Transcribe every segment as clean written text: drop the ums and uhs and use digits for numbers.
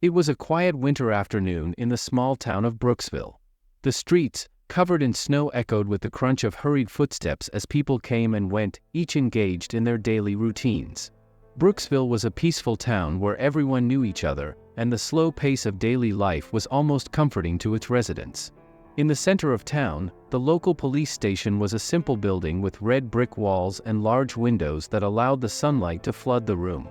It was a quiet winter afternoon in the small town of Brooksville. The streets, covered in snow, echoed with the crunch of hurried footsteps as people came and went, each engaged in their daily routines. Brooksville was a peaceful town where everyone knew each other, and the slow pace of daily life was almost comforting to its residents. In the center of town, the local police station was a simple building with red brick walls and large windows that allowed the sunlight to flood the room.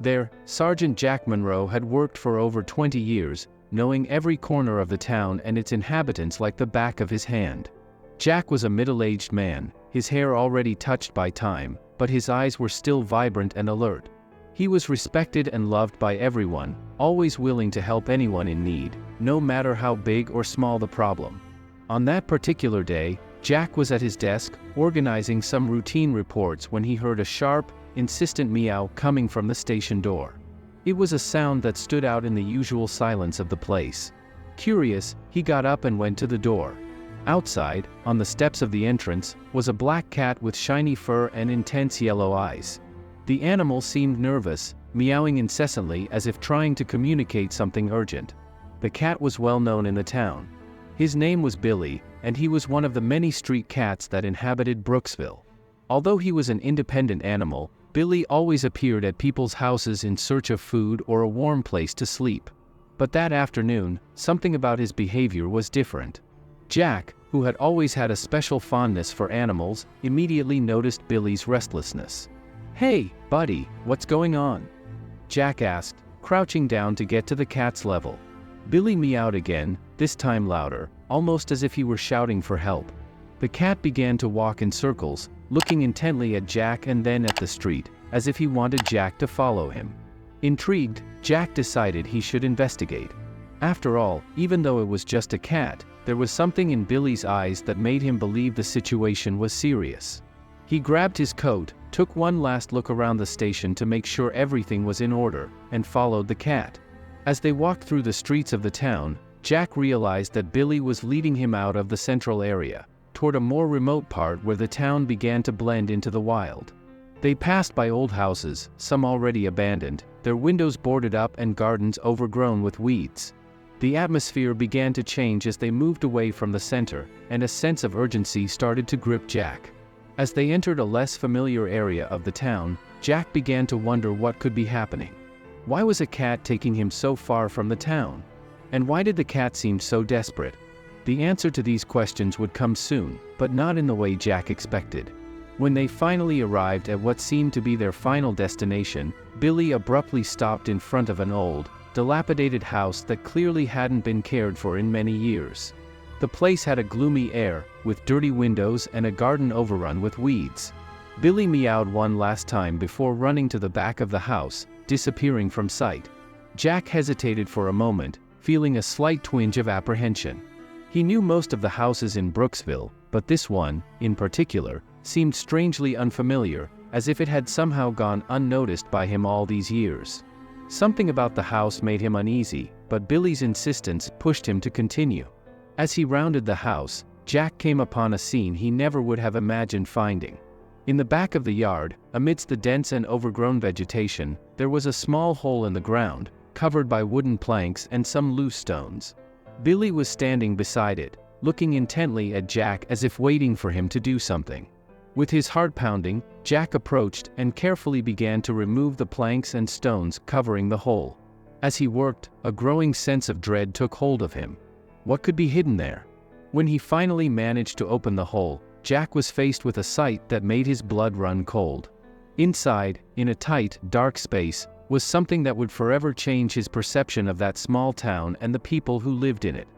There, Sergeant Jack Monroe had worked for over 20 years, knowing every corner of the town and its inhabitants like the back of his hand. Jack was a middle-aged man, his hair already touched by time, but his eyes were still vibrant and alert. He was respected and loved by everyone, always willing to help anyone in need, no matter how big or small the problem. On that particular day, Jack was at his desk, organizing some routine reports when he heard a sharp, insistent meow coming from the station door. It was a sound that stood out in the usual silence of the place. Curious, he got up and went to the door. Outside, on the steps of the entrance, was a black cat with shiny fur and intense yellow eyes. The animal seemed nervous, meowing incessantly as if trying to communicate something urgent. The cat was well known in the town. His name was Billy, and he was one of the many street cats that inhabited Brooksville. Although he was an independent animal, Billy always appeared at people's houses in search of food or a warm place to sleep. But that afternoon, something about his behavior was different. Jack, who had always had a special fondness for animals, immediately noticed Billy's restlessness. "Hey, buddy, what's going on?" Jack asked, crouching down to get to the cat's level. Billy meowed again, this time louder, almost as if he were shouting for help. The cat began to walk in circles, looking intently at Jack and then at the street, as if he wanted Jack to follow him. Intrigued, Jack decided he should investigate. After all, even though it was just a cat, there was something in Billy's eyes that made him believe the situation was serious. He grabbed his coat, took one last look around the station to make sure everything was in order, and followed the cat. As they walked through the streets of the town, Jack realized that Billy was leading him out of the central area, toward a more remote part where the town began to blend into the wild. They passed by old houses, some already abandoned, their windows boarded up and gardens overgrown with weeds. The atmosphere began to change as they moved away from the center, and a sense of urgency started to grip Jack. As they entered a less familiar area of the town, Jack began to wonder what could be happening. Why was a cat taking him so far from the town? And why did the cat seem so desperate? The answer to these questions would come soon, but not in the way Jack expected. When they finally arrived at what seemed to be their final destination, Billy abruptly stopped in front of an old, dilapidated house that clearly hadn't been cared for in many years. The place had a gloomy air, with dirty windows and a garden overrun with weeds. Billy meowed one last time before running to the back of the house, disappearing from sight. Jack hesitated for a moment, feeling a slight twinge of apprehension. He knew most of the houses in Brooksville, but this one, in particular, seemed strangely unfamiliar, as if it had somehow gone unnoticed by him all these years. Something about the house made him uneasy, but Billy's insistence pushed him to continue. As he rounded the house, Jack came upon a scene he never would have imagined finding. In the back of the yard, amidst the dense and overgrown vegetation, there was a small hole in the ground, covered by wooden planks and some loose stones. Billy was standing beside it, looking intently at Jack as if waiting for him to do something. With his heart pounding, Jack approached and carefully began to remove the planks and stones covering the hole. As he worked, a growing sense of dread took hold of him. What could be hidden there? When he finally managed to open the hole, Jack was faced with a sight that made his blood run cold. Inside, in a tight, dark space, was something that would forever change his perception of that small town and the people who lived in it.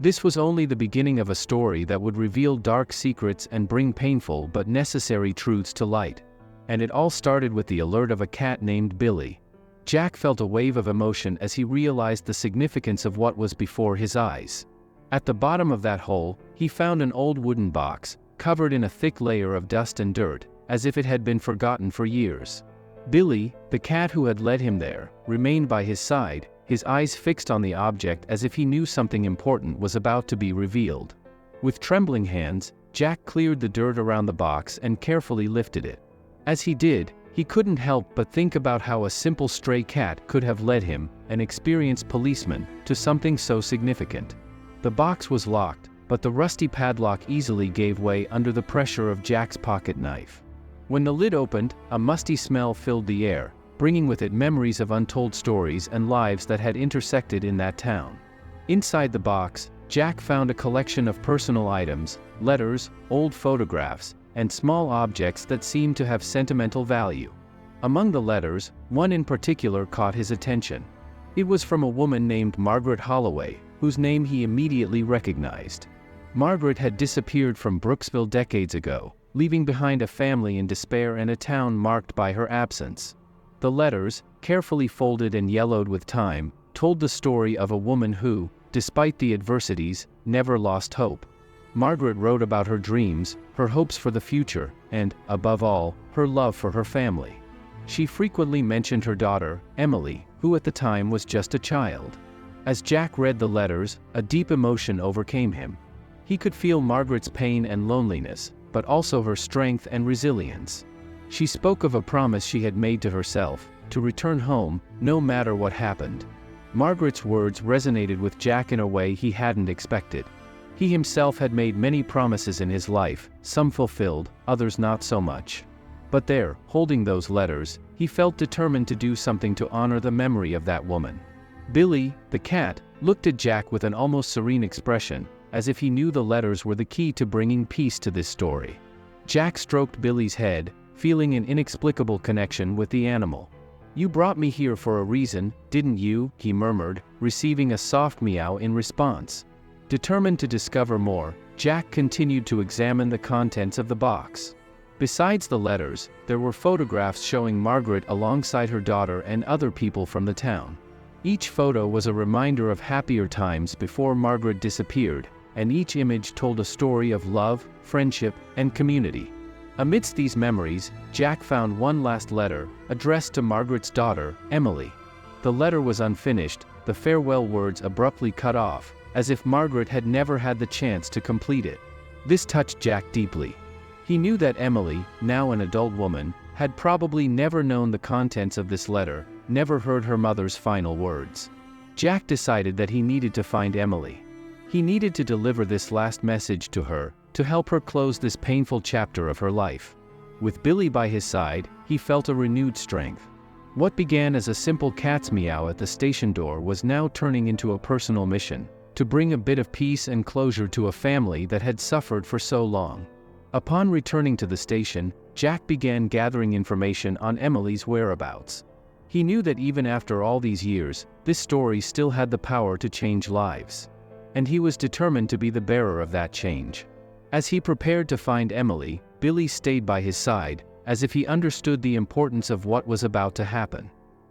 This was only the beginning of a story that would reveal dark secrets and bring painful but necessary truths to light. And it all started with the alert of a cat named Billy. Jack felt a wave of emotion as he realized the significance of what was before his eyes. At the bottom of that hole, he found an old wooden box, covered in a thick layer of dust and dirt, as if it had been forgotten for years. Billy, the cat who had led him there, remained by his side, his eyes fixed on the object as if he knew something important was about to be revealed. With trembling hands, Jack cleared the dirt around the box and carefully lifted it. As he did, He couldn't help but think about how a simple stray cat could have led him, an experienced policeman, to something so significant. The box was locked, but the rusty padlock easily gave way under the pressure of Jack's pocket knife. When the lid opened, a musty smell filled the air, bringing with it memories of untold stories and lives that had intersected in that town. Inside the box, Jack found a collection of personal items, letters, old photographs, and small objects that seemed to have sentimental value. Among the letters, one in particular caught his attention. It was from a woman named Margaret Holloway, whose name he immediately recognized. Margaret had disappeared from Brooksville decades ago, leaving behind a family in despair and a town marked by her absence. The letters, carefully folded and yellowed with time, told the story of a woman who, despite the adversities, never lost hope. Margaret wrote about her dreams, her hopes for the future, and, above all, her love for her family. She frequently mentioned her daughter, Emily, who at the time was just a child. As Jack read the letters, a deep emotion overcame him. He could feel Margaret's pain and loneliness, but also her strength and resilience. She spoke of a promise she had made to herself, to return home, no matter what happened. Margaret's words resonated with Jack in a way he hadn't expected. He himself had made many promises in his life, some fulfilled, others not so much. But there, holding those letters, he felt determined to do something to honor the memory of that woman. Billy, the cat, looked at Jack with an almost serene expression, as if he knew the letters were the key to bringing peace to this story. Jack stroked Billy's head, feeling an inexplicable connection with the animal. "You brought me here for a reason, didn't you?" he murmured, receiving a soft meow in response. Determined to discover more, Jack continued to examine the contents of the box. Besides the letters, there were photographs showing Margaret alongside her daughter and other people from the town. Each photo was a reminder of happier times before Margaret disappeared, and each image told a story of love, friendship, and community. Amidst these memories, Jack found one last letter, addressed to Margaret's daughter, Emily. The letter was unfinished, the farewell words abruptly cut off, as if Margaret had never had the chance to complete it. This touched Jack deeply. He knew that Emily, now an adult woman, had probably never known the contents of this letter, never heard her mother's final words. Jack decided that he needed to find Emily. He needed to deliver this last message to her, to help her close this painful chapter of her life. With Billy by his side, he felt a renewed strength. What began as a simple cat's meow at the station door was now turning into a personal mission, to bring a bit of peace and closure to a family that had suffered for so long. Upon returning to the station, Jack began gathering information on Emily's whereabouts. He knew that even after all these years, this story still had the power to change lives. And he was determined to be the bearer of that change. As he prepared to find Emily, Billy stayed by his side, as if he understood the importance of what was about to happen.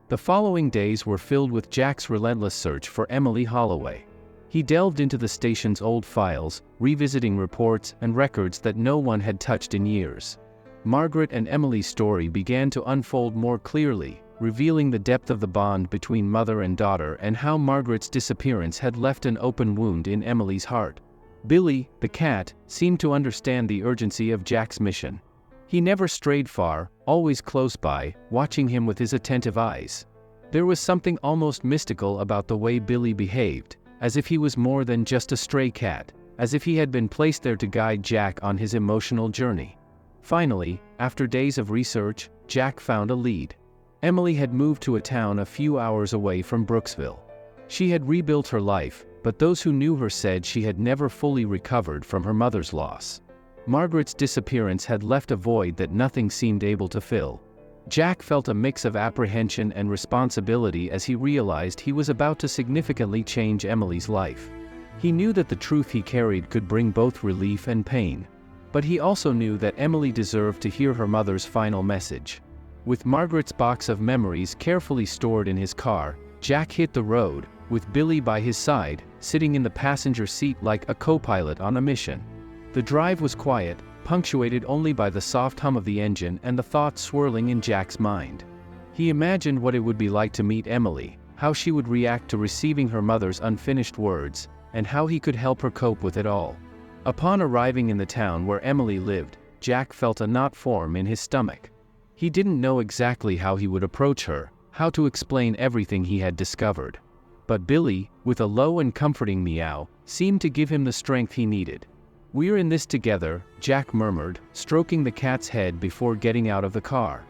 The following days were filled with Jack's relentless search for Emily Holloway. He delved into the station's old files, revisiting reports and records that no one had touched in years. Margaret and Emily's story began to unfold more clearly, revealing the depth of the bond between mother and daughter and how Margaret's disappearance had left an open wound in Emily's heart. Billy, the cat, seemed to understand the urgency of Jack's mission. He never strayed far, always close by, watching him with his attentive eyes. There was something almost mystical about the way Billy behaved, as if he was more than just a stray cat, as if he had been placed there to guide Jack on his emotional journey. Finally, after days of research, Jack found a lead. Emily had moved to a town a few hours away from Brooksville. She had rebuilt her life, but those who knew her said she had never fully recovered from her mother's loss. Margaret's disappearance had left a void that nothing seemed able to fill. Jack felt a mix of apprehension and responsibility as he realized he was about to significantly change Emily's life. He knew that the truth he carried could bring both relief and pain. But he also knew that Emily deserved to hear her mother's final message. With Margaret's box of memories carefully stored in his car, Jack hit the road, with Billy by his side, sitting in the passenger seat like a co-pilot on a mission. The drive was quiet, punctuated only by the soft hum of the engine and the thoughts swirling in Jack's mind. He imagined what it would be like to meet Emily, how she would react to receiving her mother's unfinished words, and how he could help her cope with it all. Upon arriving in the town where Emily lived, Jack felt a knot form in his stomach. He didn't know exactly how he would approach her, how to explain everything he had discovered. But Billy, with a low and comforting meow, seemed to give him the strength he needed. "We're in this together," Jack murmured, stroking the cat's head before getting out of the car.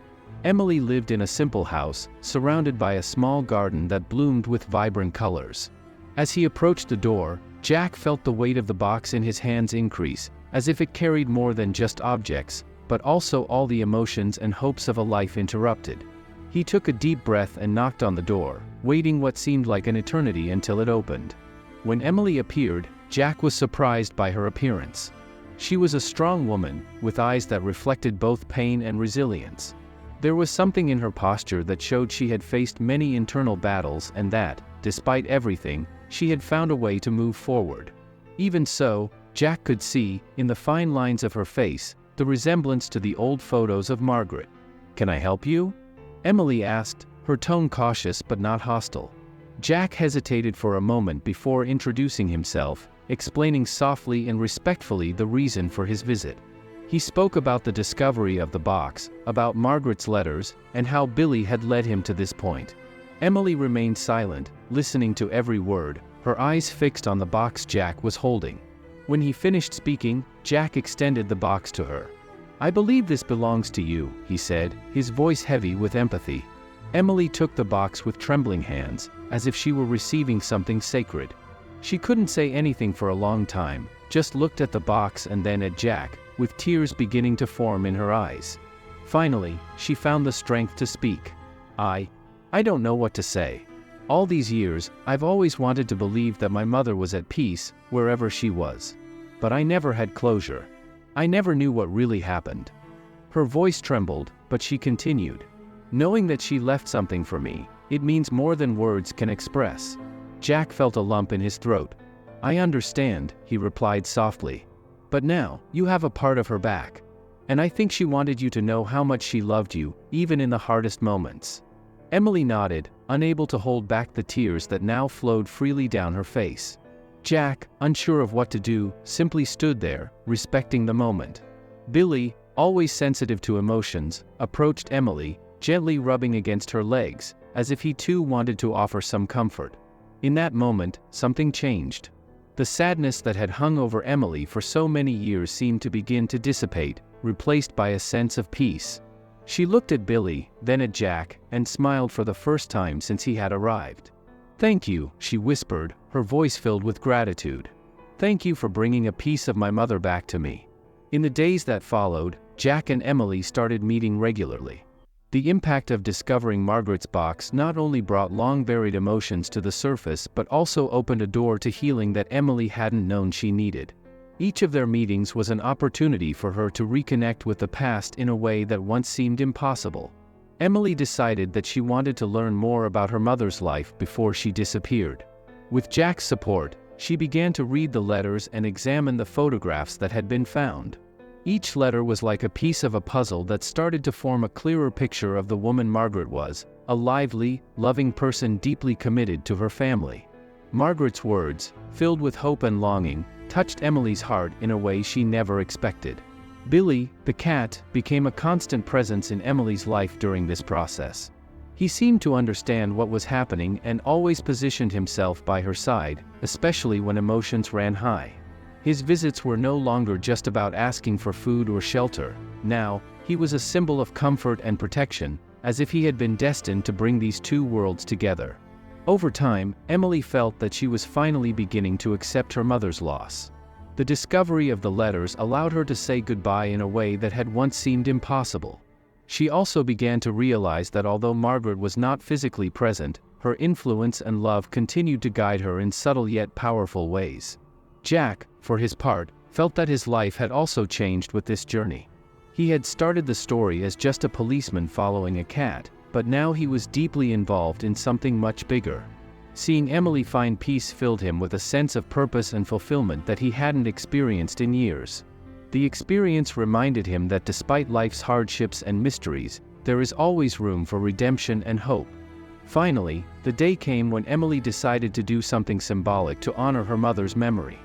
Emily lived in a simple house, surrounded by a small garden that bloomed with vibrant colors. As he approached the door, Jack felt the weight of the box in his hands increase, as if it carried more than just objects, but also all the emotions and hopes of a life interrupted. He took a deep breath and knocked on the door, waiting what seemed like an eternity until it opened. When Emily appeared, Jack was surprised by her appearance. She was a strong woman, with eyes that reflected both pain and resilience. There was something in her posture that showed she had faced many internal battles and that, despite everything, she had found a way to move forward. Even so, Jack could see, in the fine lines of her face, the resemblance to the old photos of Margaret. "Can I help you?" Emily asked, her tone cautious but not hostile. Jack hesitated for a moment before introducing himself, explaining softly and respectfully the reason for his visit. He spoke about the discovery of the box, about Margaret's letters, and how Billy had led him to this point. Emily remained silent, listening to every word, her eyes fixed on the box Jack was holding. When he finished speaking, Jack extended the box to her. "I believe this belongs to you," he said, his voice heavy with empathy. Emily took the box with trembling hands, as if she were receiving something sacred. She couldn't say anything for a long time, just looked at the box and then at Jack, with tears beginning to form in her eyes. Finally, she found the strength to speak. I don't know what to say. All these years, I've always wanted to believe that my mother was at peace, wherever she was. But I never had closure. I never knew what really happened." Her voice trembled, but she continued. "Knowing that she left something for me, it means more than words can express." Jack felt a lump in his throat. "I understand," he replied softly. "But now, you have a part of her back. And I think she wanted you to know how much she loved you, even in the hardest moments." Emily nodded, unable to hold back the tears that now flowed freely down her face. Jack, unsure of what to do, simply stood there, respecting the moment. Billy, always sensitive to emotions, approached Emily, gently rubbing against her legs, as if he too wanted to offer some comfort. In that moment, something changed. The sadness that had hung over Emily for so many years seemed to begin to dissipate, replaced by a sense of peace. She looked at Billy, then at Jack, and smiled for the first time since he had arrived. "Thank you," she whispered, her voice filled with gratitude. "Thank you for bringing a piece of my mother back to me." In the days that followed, Jack and Emily started meeting regularly. The impact of discovering Margaret's box not only brought long-buried emotions to the surface but also opened a door to healing that Emily hadn't known she needed. Each of their meetings was an opportunity for her to reconnect with the past in a way that once seemed impossible. Emily decided that she wanted to learn more about her mother's life before she disappeared. With Jack's support, she began to read the letters and examine the photographs that had been found. Each letter was like a piece of a puzzle that started to form a clearer picture of the woman Margaret was, a lively, loving person deeply committed to her family. Margaret's words, filled with hope and longing, touched Emily's heart in a way she never expected. Billy, the cat, became a constant presence in Emily's life during this process. He seemed to understand what was happening and always positioned himself by her side, especially when emotions ran high. His visits were no longer just about asking for food or shelter. Now, he was a symbol of comfort and protection, as if he had been destined to bring these two worlds together. Over time, Emily felt that she was finally beginning to accept her mother's loss. The discovery of the letters allowed her to say goodbye in a way that had once seemed impossible. She also began to realize that although Margaret was not physically present, her influence and love continued to guide her in subtle yet powerful ways. Jack, for his part, felt that his life had also changed with this journey. He had started the story as just a policeman following a cat, but now he was deeply involved in something much bigger. Seeing Emily find peace filled him with a sense of purpose and fulfillment that he hadn't experienced in years. The experience reminded him that despite life's hardships and mysteries, there is always room for redemption and hope. Finally, the day came when Emily decided to do something symbolic to honor her mother's memory.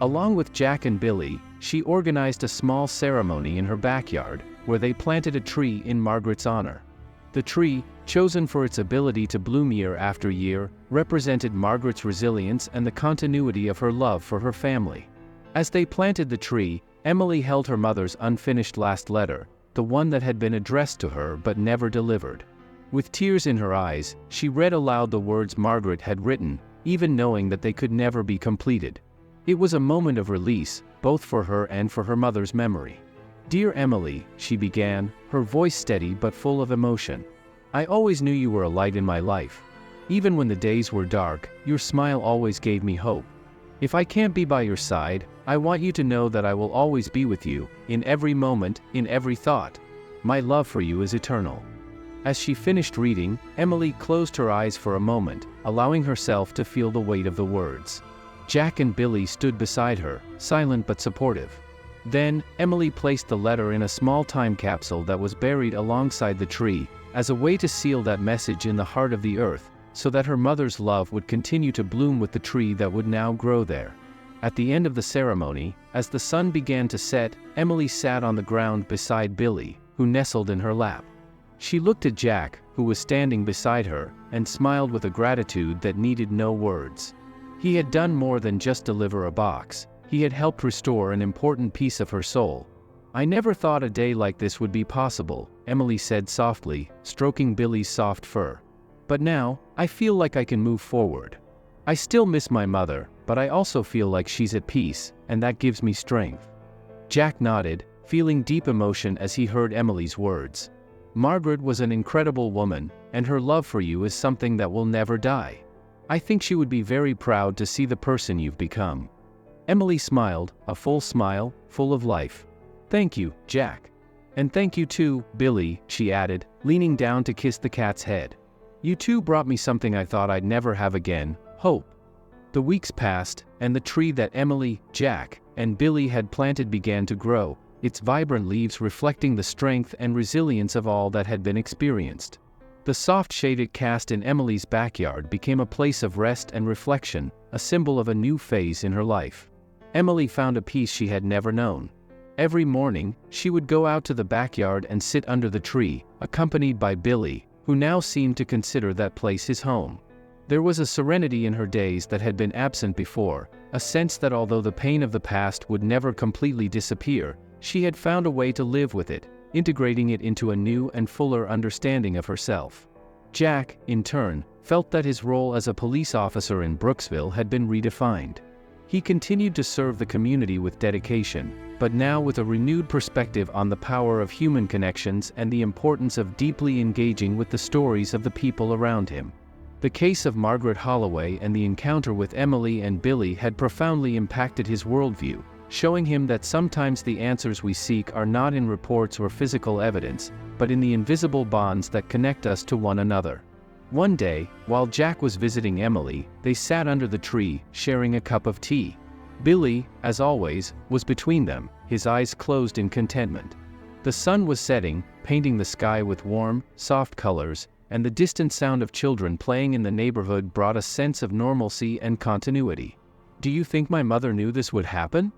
Along with Jack and Billy, she organized a small ceremony in her backyard, where they planted a tree in Margaret's honor. The tree, chosen for its ability to bloom year after year, represented Margaret's resilience and the continuity of her love for her family. As they planted the tree, Emily held her mother's unfinished last letter, the one that had been addressed to her but never delivered. With tears in her eyes, she read aloud the words Margaret had written, even knowing that they could never be completed. It was a moment of release, both for her and for her mother's memory. "Dear Emily," she began, her voice steady but full of emotion. "I always knew you were a light in my life. Even when the days were dark, your smile always gave me hope. If I can't be by your side, I want you to know that I will always be with you, in every moment, in every thought. My love for you is eternal." As she finished reading, Emily closed her eyes for a moment, allowing herself to feel the weight of the words. Jack and Billy stood beside her, silent but supportive. Then, Emily placed the letter in a small time capsule that was buried alongside the tree, as a way to seal that message in the heart of the earth, so that her mother's love would continue to bloom with the tree that would now grow there. At the end of the ceremony, as the sun began to set, Emily sat on the ground beside Billy, who nestled in her lap. She looked at Jack, who was standing beside her, and smiled with a gratitude that needed no words. He had done more than just deliver a box. He had helped restore an important piece of her soul. "I never thought a day like this would be possible," Emily said softly, stroking Billy's soft fur. "But now, I feel like I can move forward. I still miss my mother, but I also feel like she's at peace, and that gives me strength." Jack nodded, feeling deep emotion as he heard Emily's words. "Margaret was an incredible woman, and her love for you is something that will never die. I think she would be very proud to see the person you've become." Emily smiled, a full smile, full of life. "Thank you, Jack. And thank you too, Billy," she added, leaning down to kiss the cat's head. "You two brought me something I thought I'd never have again, hope." The weeks passed, and the tree that Emily, Jack, and Billy had planted began to grow, its vibrant leaves reflecting the strength and resilience of all that had been experienced. The soft shade it cast in Emily's backyard became a place of rest and reflection, a symbol of a new phase in her life. Emily found a peace she had never known. Every morning, she would go out to the backyard and sit under the tree, accompanied by Billy, who now seemed to consider that place his home. There was a serenity in her days that had been absent before, a sense that although the pain of the past would never completely disappear, she had found a way to live with it, integrating it into a new and fuller understanding of herself. Jack, in turn, felt that his role as a police officer in Brooksville had been redefined. He continued to serve the community with dedication, but now with a renewed perspective on the power of human connections and the importance of deeply engaging with the stories of the people around him. The case of Margaret Holloway and the encounter with Emily and Billy had profoundly impacted his worldview, showing him that sometimes the answers we seek are not in reports or physical evidence, but in the invisible bonds that connect us to one another. One day, while Jack was visiting Emily, they sat under the tree, sharing a cup of tea. Billy, as always, was between them, his eyes closed in contentment. The sun was setting, painting the sky with warm, soft colors, and the distant sound of children playing in the neighborhood brought a sense of normalcy and continuity. "Do you think my mother knew this would happen?"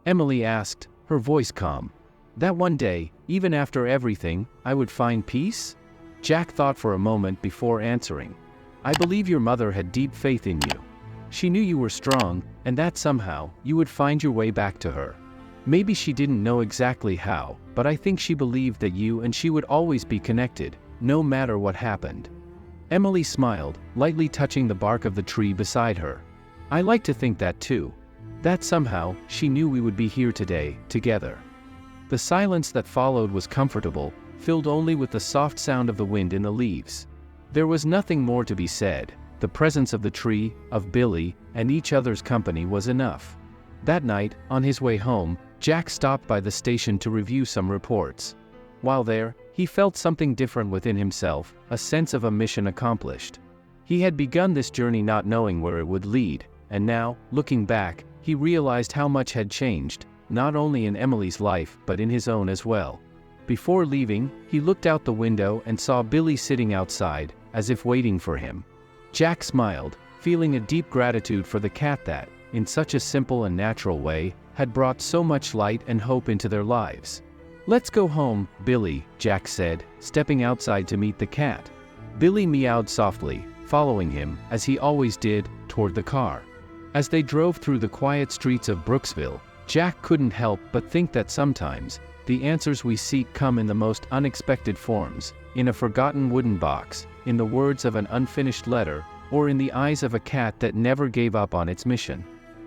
Emily asked, her voice calm. "That one day, even after everything, I would find peace?" Jack thought for a moment before answering. "I believe your mother had deep faith in you. She knew you were strong, and that somehow, you would find your way back to her. Maybe she didn't know exactly how, but I think she believed that you and she would always be connected, no matter what happened." Emily smiled, lightly touching the bark of the tree beside her. "I like to think that too. That somehow, she knew we would be here today, together." The silence that followed was comfortable, filled only with the soft sound of the wind in the leaves. There was nothing more to be said. The presence of the tree, of Billy, and each other's company was enough. That night, on his way home, Jack stopped by the station to review some reports. While there, he felt something different within himself, a sense of a mission accomplished. He had begun this journey not knowing where it would lead, and now, looking back, he realized how much had changed, not only in Emily's life but in his own as well. Before leaving, he looked out the window and saw Billy sitting outside, as if waiting for him. Jack smiled, feeling a deep gratitude for the cat that, in such a simple and natural way, had brought so much light and hope into their lives. "Let's go home, Billy," Jack said, stepping outside to meet the cat. Billy meowed softly, following him, as he always did, toward the car. As they drove through the quiet streets of Brooksville, Jack couldn't help but think that sometimes, the answers we seek come in the most unexpected forms, in a forgotten wooden box, in the words of an unfinished letter, or in the eyes of a cat that never gave up on its mission.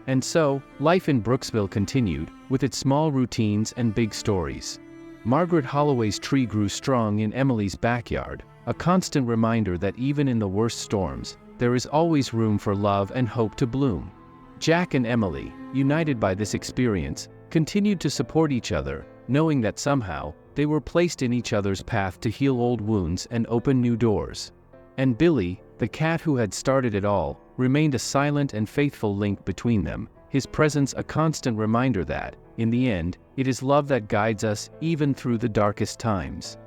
And so, life in Brooksville continued, with its small routines and big stories. Margaret Holloway's tree grew strong in Emily's backyard, a constant reminder that even in the worst storms, there is always room for love and hope to bloom. Jack and Emily, united by this experience, continued to support each other, knowing that somehow, they were placed in each other's path to heal old wounds and open new doors. And Billy, the cat who had started it all, remained a silent and faithful link between them, his presence a constant reminder that, in the end, it is love that guides us even through the darkest times.